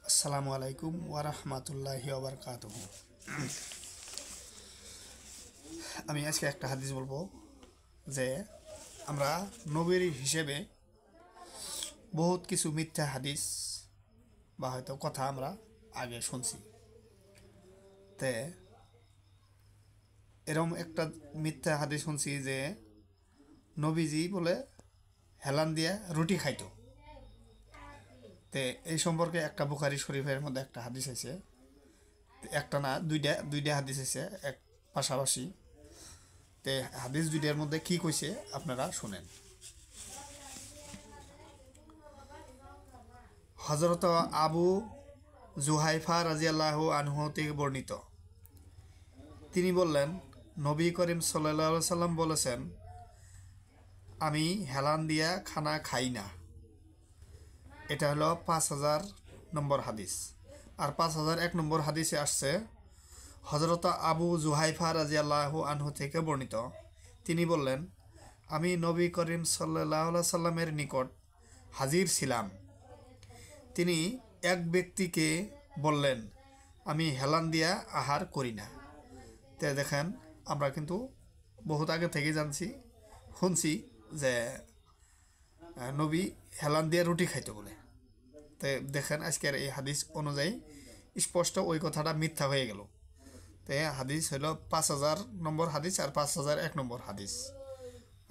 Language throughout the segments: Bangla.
আসসালামু আলাইকুম ওয়া রাহমাতুল্লাহি ওয়া বারাকাতুহু। আমি আজকে একটা হাদিস বলবো যে আমরা নবীর হিসেবে বহুত কিছু মিথ্যা হাদিস বা হয়তো কথা আমরা আগে শুনছি। তে এরকম একটা মিথ্যা হাদিস শুনছি যে নবীজি বলে হেলান দিয়ে রুটি খাইতো। তে এই সম্পর্কে একটা বুখারী শরীফের মধ্যে একটা হাদিস আছে, একটা না দুইটা দুইটা হাদিস আছে এক পাশাপাশি। তে হাদিস দুইটার মধ্যে কি কইছে আপনারা শুনেন। হযরত আবু জুহাইফা রাদিয়াল্লাহু আনহু থেকে বর্ণিত, তিনি বললেন, নবী করিম সাল্লাল্লাহু আলাইহি সাল্লাম বলেছেন, আমি হেলান দিয়া খানা খাই না। এটা হলো 5000 নম্বর হাদিস। আর 5001 নম্বর হাদিসে আসছে হযরত আবু জুহাইফা রাদিয়াল্লাহু আনহু থেকে বর্ণিত, তিনি বললেন, আমি নবী করিম সাল্লাল্লাহু আলাইহি সাল্লামের নিকট হাজির ছিলাম। তিনি এক ব্যক্তিকে বললেন, আমি হেলান দিয়া আহার করি না। তে দেখেন, আমরা কিন্তু বহুত আগে থেকে জানছি শুনছি যে নবী হেলান দিয়ে রুটি খাইতো বলে। তে দেখেন আজকের এই হাদিস অনুযায়ী স্পষ্ট ওই কথাটা মিথ্যা হয়ে গেল। তে হাদিস হলো 5000 নম্বর হাদিস আর 5001 নম্বর হাদিস।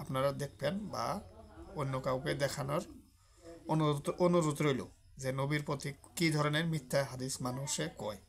আপনারা দেখবেন বা অন্য কাউকে দেখানোর অনুরোধ রইল যে নবীর প্রতি কী ধরনের মিথ্যা হাদিস মানুষে কয়।